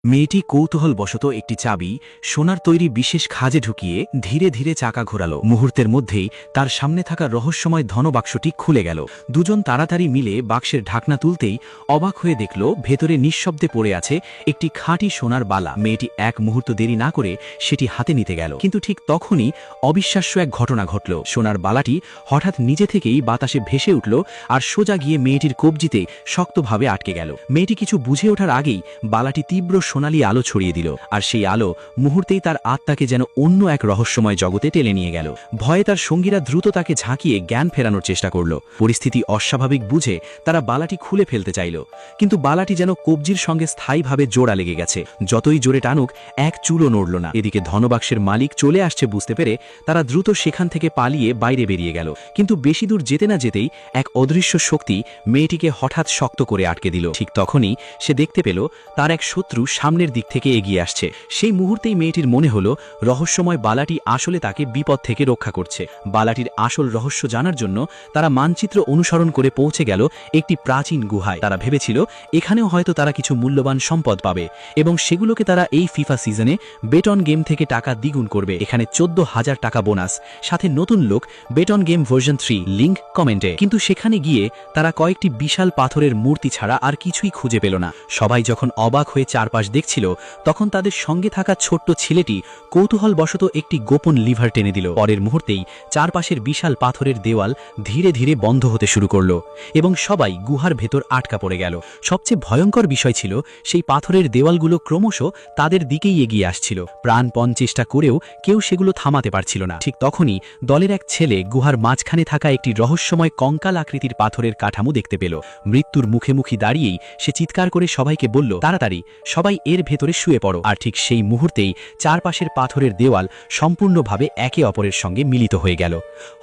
মেয়েটি কৌতূহলবশত একটি চাবি সোনার তৈরি বিশেষ খাজে ঢুকিয়ে ধীরে ধীরে চাকা ঘোরাল। মুহূর্তের মধ্যেই তার সামনে থাকা রহস্যময় ধনবাক্সটি খুলে গেল। দুজন তাড়াতাড়ি মিলে বাক্সের ঢাকনা তুলতেই অবাক হয়ে দেখল ভেতরে নিঃশব্দে পড়ে আছে একটি খাঁটি সোনার বালা। মেয়েটি এক মুহূর্ত দেরি না করে সেটি হাতে নিতে গেল, কিন্তু ঠিক তখনই অবিশ্বাস্য এক ঘটনা ঘটল। সোনার বালাটি হঠাৎ নিজে থেকেই বাতাসে ভেসে উঠল আর সোজা গিয়ে মেয়েটির কবজিতে শক্তভাবে আটকে গেল। মেয়েটি কিছু বুঝে ওঠার আগেই বালাটি তীব্র সোনালি আলো ছড়িয়ে দিল, আর সেই আলো মুহূর্তেই তার আত্মাকে যেন অন্য এক রহস্যময় জগতে টেনে নিয়ে গেল। ভয়ে তার সঙ্গীরা দ্রুত তাকে ঝাঁকিয়ে জ্ঞান ফেরানোর চেষ্টা করল। পরিস্থিতি অস্বাভাবিক বুঝে তারা বালাটি খুলে ফেলতে চাইল, কিন্তু বালাটি যেন কবজির সঙ্গে স্থায়ীভাবে জোড়া লেগে গেছে। যতই জোরে টানুক এক চুলও নড়ল না। এদিকে ধনবাক্সের মালিক চলে আসছে বুঝতে পেরে তারা দ্রুত সেখান থেকে পালিয়ে বাইরে বেরিয়ে গেল, কিন্তু বেশি দূর যেতে না যেতেই এক অদৃশ্য শক্তি মেয়েটিকে হঠাৎ শক্ত করে আটকে দিল। ঠিক তখনই সে দেখতে পেল তার এক শত্রু সামনের দিক থেকে এগিয়ে আসছে। সেই মুহূর্তেই মেয়েটির মনে হলো রহস্যময় বালাটি আসলে তাকে বিপদ থেকে রক্ষা করছে। বালাটির আসল রহস্য জানার জন্য তারা মানচিত্র অনুসরণ করে পৌঁছে গেল একটি প্রাচীন গুহায়। তারা ভেবেছিল এখানেও হয়তো তারা কিছু মূল্যবান সম্পদ পাবে এবং সেগুলোকে তারা এই ফিফা সিজনে বেটন গেম থেকে টাকা দ্বিগুণ করবে। এখানে 14,000 টাকা বোনাস, সাথে নতুন লোক বেটন গেম ভার্সন 3, লিংক কমেন্টে। কিন্তু সেখানে গিয়ে তারা কয়েকটি বিশাল পাথরের মূর্তি ছাড়া আর কিছুই খুঁজে পেল না। সবাই যখন অবাক হয়ে চারপাশ দেখছিল তখন তাদের সঙ্গে থাকা ছোট্ট ছেলেটি কৌতূহলবশত একটি গোপন লিভার টেনে দিল। পরের মুহূর্তেই চারপাশের বিশাল পাথরের দেওয়াল ধীরে ধীরে বন্ধ হতে শুরু করল এবং সবাই গুহার ভেতর আটকা পড়ে গেল। সবচেয়ে ভয়ঙ্কর বিষয় ছিল সেই পাথরের দেওয়ালগুলো ক্রমশ তাদের দিকেই এগিয়ে আসছিল। প্রাণপণ চেষ্টা করেও কেউ সেগুলো থামাতে পারছিল না। ঠিক তখনই দলের এক ছেলে গুহার মাঝখানে থাকা একটি রহস্যময় কঙ্কাল আকৃতির পাথরের কাঠামো দেখতে পেল। মৃত্যুর মুখোমুখি দাঁড়িয়েই সে চিৎকার করে সবাইকে বলল, তাড়াতাড়ি সবাই এর ভেতরে শুয়ে পড়ো। আর ঠিক সেই মুহূর্তেই চারপাশের পাথরের দেওয়াল সম্পূর্ণভাবে একে অপরের সঙ্গে মিলিত হয়ে গেল।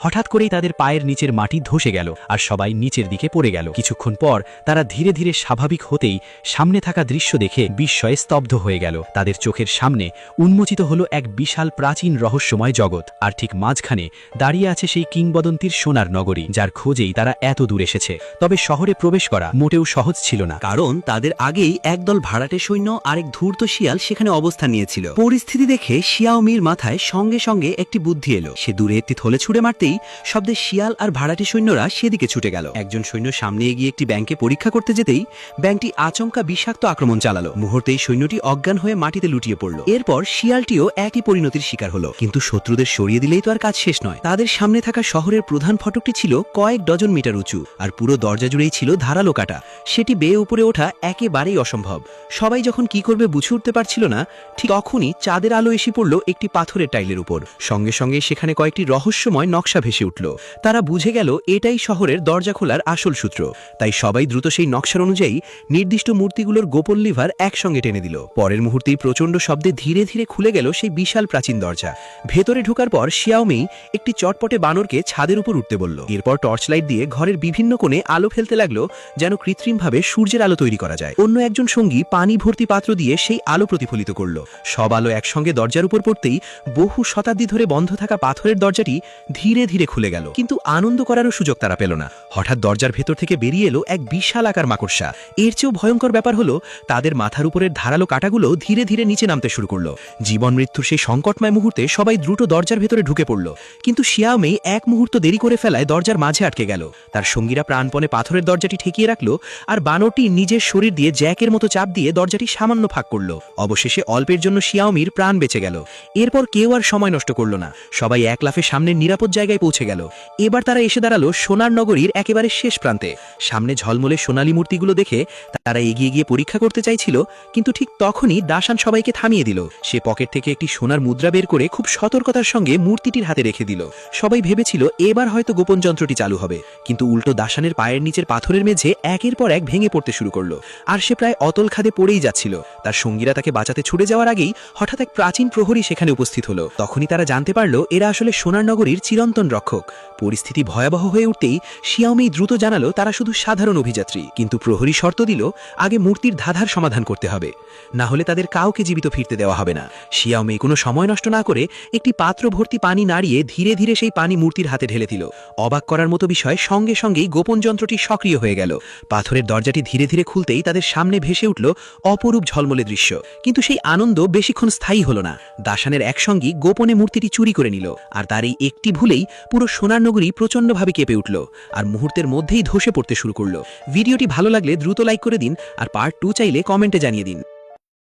হঠাৎ করেই তাদের পায়ের নিচের মাটি ধসে গেল আর সবাই নিচের দিকে পড়ে গেল। কিছুক্ষণ পর তারা ধীরে ধীরে স্বাভাবিক হতেই সামনে থাকা দৃশ্য দেখে বিস্ময়ে স্তব্ধ হয়ে গেল। তাদের চোখের সামনে উন্মোচিত হলো এক বিশাল প্রাচীন রহস্যময় জগৎ, আর ঠিক মাঝখানে দাঁড়িয়ে আছে সেই কিংবদন্তির সোনার নগরী, যার খোঁজেই তারা এত দূর এসেছে। তবে শহরে প্রবেশ করা মোটেও সহজ ছিল না, কারণ তাদের আগেই একদল ভাড়াটে সৈন্য আর এক ধূর্ত শিয়াল সেখানে অবস্থান নিয়েছিল। পরিস্থিতি দেখে শিয়াওমির মাথায় সঙ্গে সঙ্গে একটি বুদ্ধি এলো। সে দূরে একটি থলে ছুঁড়ে মারতেই শব্দে শিয়াল আর ভাড়াটে সৈন্যরা সেদিকে ছুটে গেল। একজন সৈন্য সামনে এগিয়ে একটি ব্যাংকে পরীক্ষা করতে যেতেই ব্যাংকটি আচমকা বিষাক্ত আক্রমণ চালালো। মুহূর্তেই সৈন্যটি অজ্ঞান হয়ে মাটিতে লুটিয়ে পড়ল। এরপর শিয়ালটিও একই পরিণতির শিকার হলো। কিন্তু শত্রুদের সরিয়ে দিলেই তো আর কাজ শেষ নয়। তাদের সামনে থাকা শহরের প্রধান ফটকটি ছিল কয়েক ডজন মিটার উঁচু, আর পুরো দরজা জুড়েই ছিল ধারালো কাটা। সেটি বেয়ে উপরে ওঠা একেবারেই অসম্ভব। সবাই যখন কি করবে বুঝে উঠতে পারছিল না, ঠিক তখনই চাঁদের আলো এসে পড়ল একটি পাথরের টাইলের উপর। সঙ্গে সঙ্গে সেখানে কয়েকটি রহস্যময় নকশা ভেসে উঠল। তারা বুঝে গেল এটাই শহরের দরজা খোলার আসল সূত্র। তাই সবাই দ্রুত সেই নকশার অনুযায়ী নির্দিষ্ট মূর্তিগুলোর গোপন লিভার একসঙ্গে টেনে দিল। পরের মুহূর্তেই প্রচণ্ড শব্দে ধীরে ধীরে খুলে গেল সেই বিশাল প্রাচীন দরজা। ভেতরে ঢোকার পর শিয়াওমি একটি চটপটে বানরকে ছাদের উপর উঠতে বলল। এরপর টর্চ লাইট দিয়ে ঘরের বিভিন্ন কোণে আলো ফেলতে লাগলো, যেন কৃত্রিমভাবে সূর্যের আলো তৈরি করা যায়। অন্য একজন সঙ্গী পানি ভর্তি পাত্র দিয়ে সেই আলো প্রতিফলিত করল। সব আলো একসঙ্গে দরজার উপর পড়তেই বহু শতাব্দী ধরে বন্ধ থাকা পাথরের দরজাটি ধীরে ধীরে খুলে গেল। কিন্তু আনন্দ করারও সুযোগ তারা পেল না। হঠাৎ দরজার ভেতর থেকে বেরিয়ে এলো এক বিশাল আকার মাকড়সা। এর চেয়েও ভয়ঙ্কর ব্যাপার হলো তাদের মাথার উপরের ধারালো কাঁটাগুলো ধীরে ধীরে নিচে নামতে শুরু করলো। জীবন মৃত্যুর সেই সংকটময় মুহূর্তে সবাই দ্রুত দরজার ভেতরে ঢুকে পড়ল। কিন্তু শিয়াওমি এক মুহূর্ত দেরি করে ফেলায় দরজার মাঝে আটকে গেল। তার সঙ্গীরা প্রাণপণে পাথরের দরজাটি ঠেকিয়ে রাখলো, আর বানরটি নিজের শরীর দিয়ে জ্যাকের মতো চাপ দিয়ে দরজাটি সামান্য ফাঁক করলো। অবশেষে অল্পের জন্য শিয়াওমির প্রাণ বেঁচে গেল। এরপর কেউ আর সময় নষ্ট করল না। সবাই এক লাফে সামনের নিরাপদ জায়গায় পৌঁছে গেল। এবার তারা এসে দাঁড়ালো সোনার নগরীর একেবারে শেষ প্রান্তে। সামনে ঝলমলে সোনালী মূর্তিগুলো দেখে তারা এগিয়ে গিয়ে পরীক্ষা করতে চাইছিল, কিন্তু ঠিক তখনই দাসান সবাইকে থামিয়ে দিল। সে পকেট থেকে একটি সোনার মুদ্রা বের করে খুব সতর্কতার সঙ্গে মূর্তিটির হাতে রেখে দিল। সবাই ভেবেছিল এবার হয়তো গোপন যন্ত্রটি চালু হবে, কিন্তু উল্টো দাসানের পায়ের নিচের পাথরের মেঝে একের পর এক ভেঙে পড়তে শুরু করলো, আর সে প্রায় অতল খাদে পড়েই যাচ্ছিল। তার সঙ্গীরা তাকে বাঁচাতে ছুটে যাওয়ার আগেই হঠাৎ এক প্রাচীন প্রহরী সেখানে উপস্থিত হলো। তখনই তারা জানতে পারল এরা আসলে সোনার নগরীর চিরন্তন রক্ষক। পরিস্থিতি ভয়াবহ হয়ে উঠতেই শিয়াওমি দ্রুত জানালো তারা শুধু সাধারণ অভিযাত্রী, কিন্তু প্রহরী শর্ত দিল আগে মূর্তির ধাঁধার সমাধান করতে হবে, না হলে তাদের কাউকে জীবিত ফিরতে দেওয়া হবে না। শিয়াওমি কোনো সময় নষ্ট না করে একটি পাত্র ভর্তি পানি নাড়িয়ে ধীরে ধীরে সেই পানি মূর্তির হাতে ঢেলে দিল। অবাক করার মতো বিষয়, সঙ্গে সঙ্গেই গোপন যন্ত্রটি সক্রিয় হয়ে গেল। পাথরের দরজাটি ধীরে ধীরে খুলতেই তাদের সামনে ভেসে উঠল অপরূপ ঝলমলে দৃশ্য। কিন্তু সেই আনন্দ বেশিক্ষণ স্থায়ী হলো না। দাসানের একসঙ্গী গোপনে মূর্তিটি চুরি করে নিল, আর তার এই একটি ভুলেই পুরো সোনার নগরী প্রচণ্ডভাবে কেঁপে উঠল, আর মুহূর্তের মধ্যেই ধসে পড়তে শুরু করলো। ভিডিওটি ভালো লাগলে দ্রুত লাইক করে দিন, আর পার্ট 2 চাইলে কমেন্টে জানিয়ে দিন।